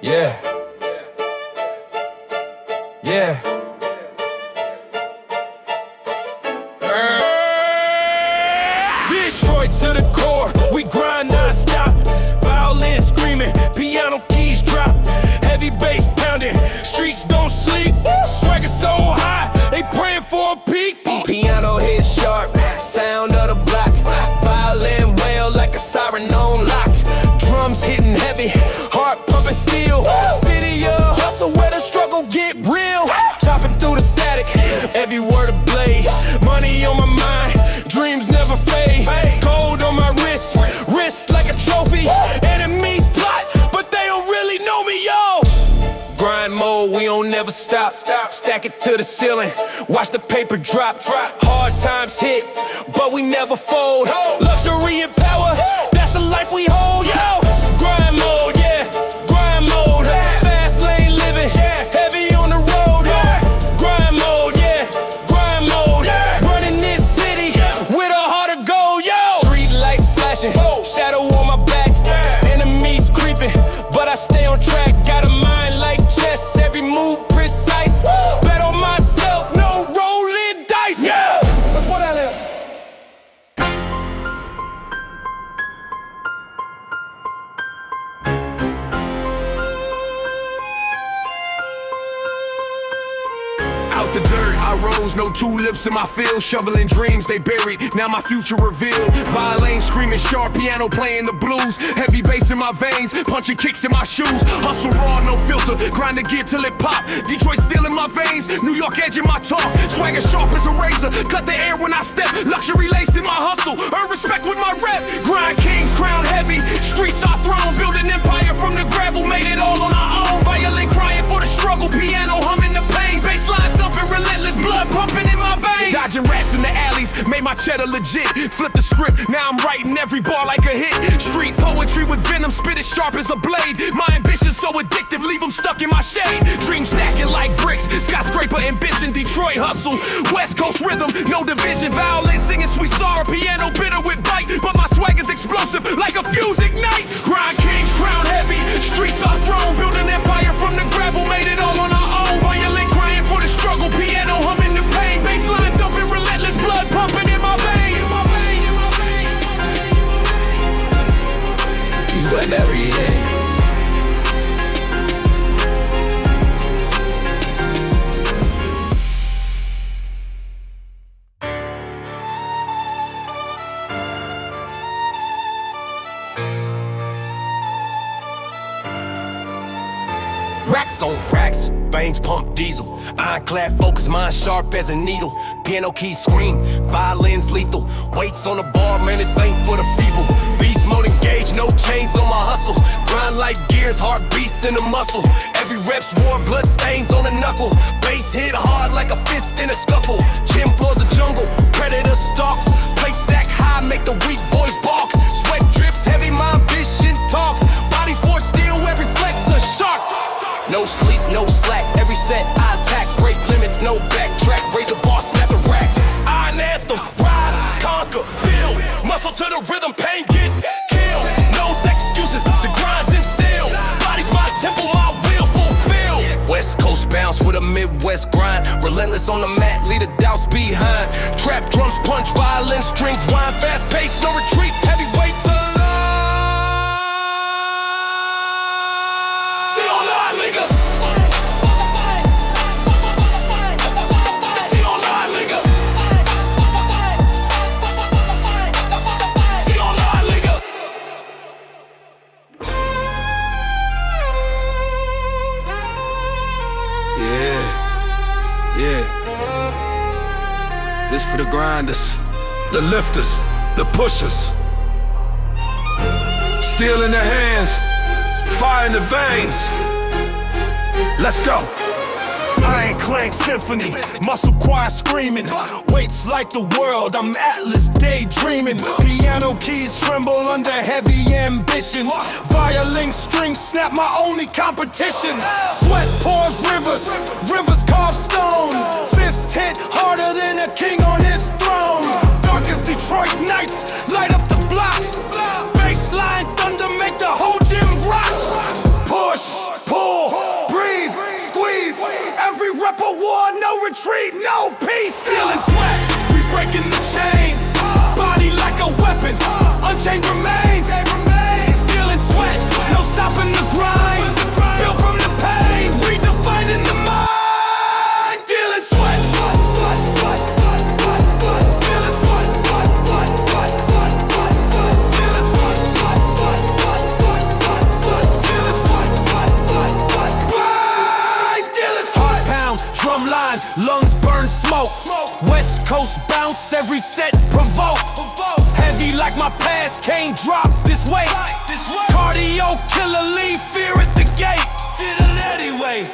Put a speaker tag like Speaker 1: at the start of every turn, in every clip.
Speaker 1: Yeah. Yeah. Detroit to the core, we grind non-stop. Violin screaming, piano keys drop. Heavy bass pounding, streets don't sleep. Swagger so high, they praying for a peak.
Speaker 2: Piano hit sharp, sound of the block. Violin wail like a siren on lock. Drums hitting heavy, heart pumping steel. City of hustle where the struggle get real. Chopping through the static, every word a blade. Money on my mind, dreams never fade. Gold on my wrist, wrist like a trophy. Enemies plot, but they don't really know me, yo. Grind mode, we don't never stop. Stack it to the ceiling, watch the paper drop. Hard times hit, but we never fold. Luxury and power, that's the life we hold, yo. Grind mode, yeah, grind mode. Fast lane living, heavy on the road. Grind mode, yeah, grind mode. Running this city with a heart of gold, yo. Street lights flashing, shadow on my back. Enemies creeping, but I stay on track. Got a mind like chess, every move precise. Bet on myself, no rolling dice. Yeah. Let's put that in.
Speaker 3: Out the dirt, I rose, no tulips in my field. Shoveling dreams, they buried, now my future revealed. Violin screaming sharp, piano playing the blues. Heavy bass in my veins, punching kicks in my shoes. Hustle raw, no filter, grind the gear till it pop. Detroit still in my veins, New York edge in my talk. Swagger sharp as a razor, cut the air when I step. Luxury laced in my hustle, earn respect with my rep. Grind kings, crown heavy, streets our throne. Build an empire from the gravel, made it all on our own. Violin crying for the struggle, piano humming the pain. Bassline thumping, relentless blood pumping in my veins. Dodging rats in the alleys, made my cheddar legit. Flip the script, now I'm writing every bar like a hit. Street poetry with venom, spit as sharp as a blade. My ambition so addictive, leave them stuck in my shade. Dreams stacking like bricks, skyscraper ambition. Detroit hustle, West Coast rhythm, no division. Violin singing sweet sorrow, piano bitter with bite. But my swag is explosive, like a fuse ignites. Grind kings, crown heavy, streets our throne. Build an empire from the gravel, made it all on our own. Violin crying for the struggle, piano humming the pain. Bassline thumping, relentless blood pumping in my veins.
Speaker 2: You sweat every day.
Speaker 3: Racks on racks, veins pump diesel. Ironclad focus, mind sharp as a needle. Piano keys scream, violins lethal. Weights on the bar, man, this ain't for the feeble. Beast mode engaged, no chains on my hustle. Grind like gears, heartbeats in the muscle. Every rep's war, blood stains on the knuckle. Bass hit hard like a fist in a scuffle. Gym floors a jungle, predator stalk. Plate stack high, make the weak boys balk. Sweat drips, heavy, my ambition talk. Body forged steel, every flex a shark. No sleep, no slack, every set I attack. Break limits, no backtrack. Raise a bar, snap the rack. Iron anthem, rise, conquer, build. Muscle to the rhythm, pain gets killed. No excuses, the grind's instilled. Body's my temple, my will fulfilled. West Coast bounce with a Midwest grind. Relentless on the mat, leave the doubts behind. Trap drums, punch, violin strings, wine, fast pace, no retreat. Heavyweights alive. See online, nigga. See online, nigga. See online, nigga.
Speaker 4: Yeah. This for the grinders, the lifters, the pushers. Steel in the hands, fire in the veins. Let's go.
Speaker 5: Iron clank symphony, muscle choir screaming. Weights like the world, I'm Atlas daydreaming. Piano keys tremble under heavy ambitions. Violin strings snap, my only competition. Sweat pours rivers, rivers carve stone. Fists hit harder than a king on his throne. Darkest Detroit nights light up the block. Bassline thunder make the whole gym rock. Push, push. retreat, no peace. Stealing sweat, we breaking the chains. Body like a weapon, unchained remains. Stealing sweat, no stopping the grind. Built from the pain, redefining the mind. Dealing sweat. Drumline, lungs burn smoke. West Coast bounce, every set provoke. Heavy like my past, can't drop this weight. Cardio killer, leave fear at the gate. Did it anyway.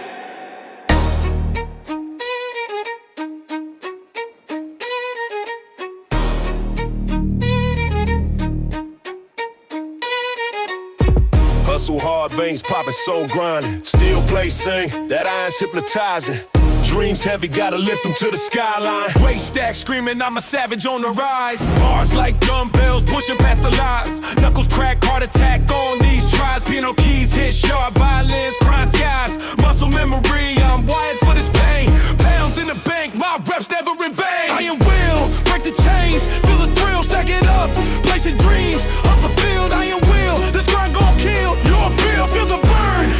Speaker 6: Hustle hard, veins popping, soul grinding. Still play, sing, that iron's hypnotizing. Dreams heavy, gotta lift them to the skyline.
Speaker 3: Weight stack screaming, I'm a savage on the rise. Bars like dumbbells, pushing past the lies. Knuckles crack, heart attack on these tries. Piano keys hit sharp, violins, crying skies. Muscle memory, I'm wired for this pain. Pounds in the bank, my reps never in vain.
Speaker 5: Iron will, break the chains, feel the thrill, stack it up. Placing dreams, unfulfilled, iron will. This grind gon' kill your bill, feel the burn.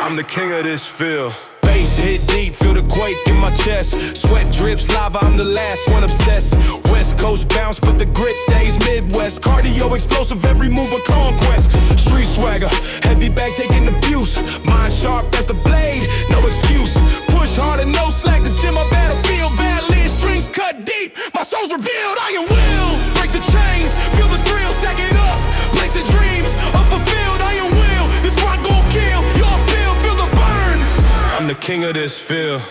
Speaker 6: I'm the king of this field.
Speaker 3: Bass hit deep, feel the quake in my chest. Sweat drips, lava, I'm the last one obsessed. West Coast bounce, but the grit stays Midwest. Cardio explosive, every move a conquest. Street swagger, heavy bag taking abuse. Mind sharp as the blade, no excuse. Push harder, no slack, this gym my battlefield. Valid strings cut deep, my soul's revealed. Iron will, break the chains, feel the thrill, stack it up. Plates and dreams, unfulfilled, iron will. This grind gon' kill, your bill, feel the burn.
Speaker 6: I'm the king of this field.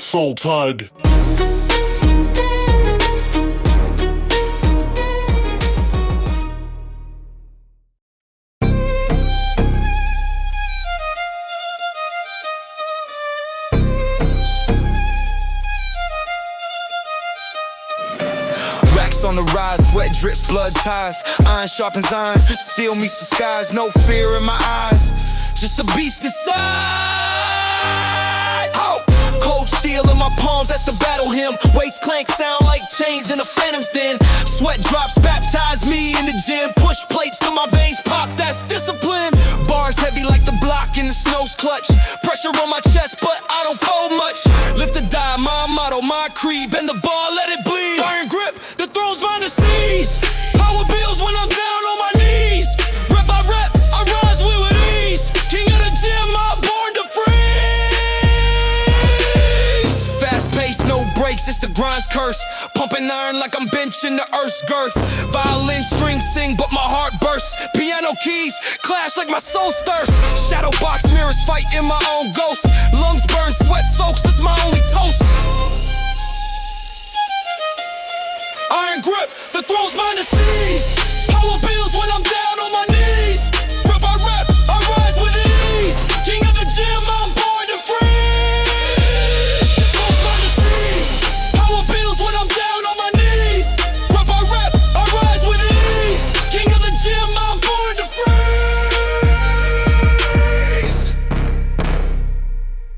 Speaker 5: Soul Tide.
Speaker 2: On the rise, sweat drips, blood ties. Iron sharpens iron, steel meets the skies. No fear in my eyes, just a beast inside. Oh! Cold steel in my palms, that's the battle hymn. Weights clank, sound like chains in a phantom's den. Sweat drops, baptize me in the gym. Push plates till my veins pop, that's discipline. Bars heavy like the block in the snow's clutch. Pressure on my chest, but I don't fold much. Lift or die, my motto, my creed. Bend the bar, let it bleed. Iron grip, the throne's mine to seize. Power bills when I'm down on my knees. Rep by rep, I rise with ease. King of the gym, I'm born to freeze. Fast pace, no breaks, it's the grind's curse. Pumping iron like I'm benching the earth's girth. Violin strings sing, but my heart bursts. Piano keys clash like my soul's thirst. Shadow box mirrors fight in my own ghost. Lungs burn, sweat soaks, that's my only toast. Iron grip, the throne's mine to seize. Power bills when I'm down on my knees. Rep by rep, I rise with ease. King of the gym, I'm born to freeze. Throne's mine to seize. Power bills when I'm down on my knees. Rep by rep, I rise with ease. King of the gym, I'm born to freeze.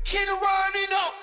Speaker 2: Kid running up.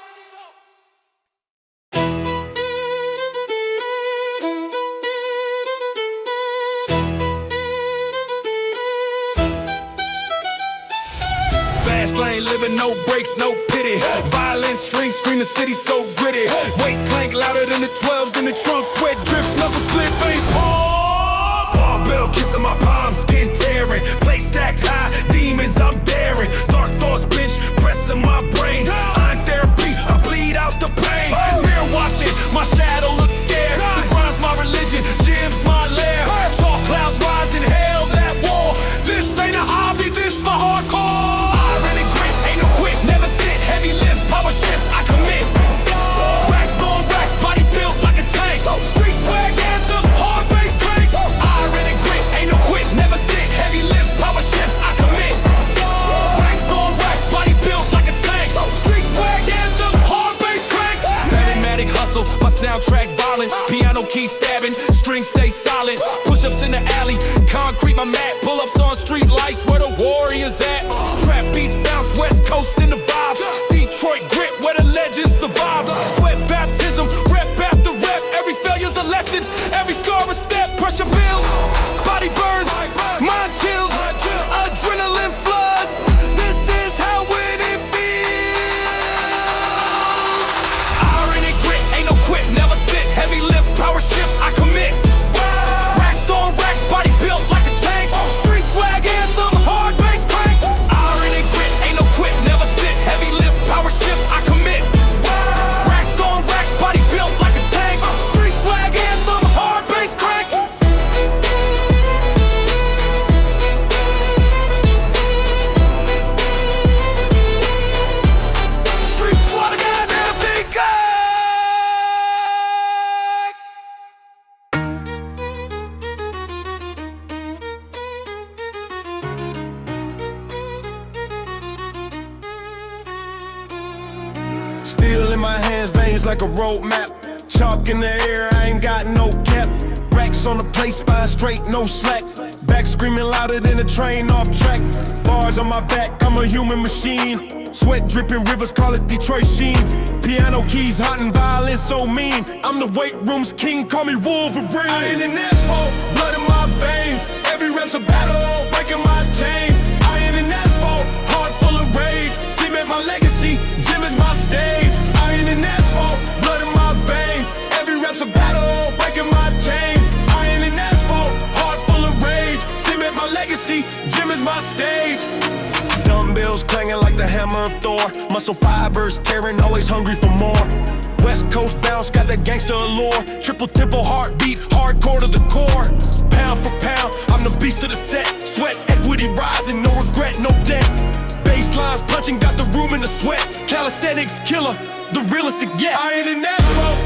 Speaker 3: Fast lane living, no brakes, no pity. Violent strings scream the city so gritty. Weights clank louder than the 12s in the trunk. Sweat drips, knuckles split, face palm. Barbell kissing my palms, skin tearing. Plate stacked high, demons I'm daring. Dark thoughts bench, pressing my brain. Iron therapy, I bleed out the pain. Mirror watching, my shadow looks scared. The grind's my religion, gym's my lair. Chalk clouds rising, hail that wall. This ain't a hobby, this my hardcore. Iron and grit, ain't no quit, never sit. Heavy lifts, power shifts, I commit. Racks on racks, body built like a tank. Street swag anthem, hard bass crank. Iron and grit, ain't no quit, never sit. Heavy lifts, power shifts, I commit. Racks
Speaker 1: hustle, my soundtrack violent. Piano keys stabbing, strings stay solid. Push-ups in the alley, concrete my mat. Pull-ups on street lights where the warriors at. Trap beats bounce, West Coast in the vibe. Detroit grit where the legends survive. Sweat baptism, rep after rep. Every failure's a lesson, every scar a step. Pressure builds, body burns, mind chills, adrenaline floods. This is how winning feels. Iron and grit, ain't no quit, never sit. Heavy lift, power shifts, I commit. Racks on racks, body built like a tank. Street swag anthem, hard bass crank. Iron and grit, ain't no quit, never sit. Heavy lift, power shifts, I commit. Racks on racks, body built like a tank. Street swag anthem, hard bass crank. Streets wanna get everything good.
Speaker 6: Steel in my hands, veins like a road map. Chalk in the air, I ain't got no cap. Racks on the place, spine straight, no slack. Back screaming louder than a train off track. Bars on my back, I'm a human machine. Sweat dripping rivers, call it Detroit Sheen. Piano keys hot and violin so mean. I'm the weight room's king, call me Wolverine. I ain't an asphalt, blood in my veins. Every rap's a battle, breaking my chains. I ain't an asphalt, heart full of rage. Cement my legacy, gym is my stage. I ain't an asphalt, blood in my veins. Every rap's a battle, breaking my chains. I ain't an asphalt, heart full of rage. Cement my legacy, gym is my stage. Dumbbells clanging like the hammer of Thor. Muscle fibers tearing, always hungry for more. West Coast bounce, got that gangster allure. Triple tempo heartbeat, hardcore to the core. Pound for pound, I'm the beast of the set. Sweat equity rising, no regret, no debt. Baselines punching, got the room in the sweat. Calisthenics killer, the realest it get. I ain't an asphalt,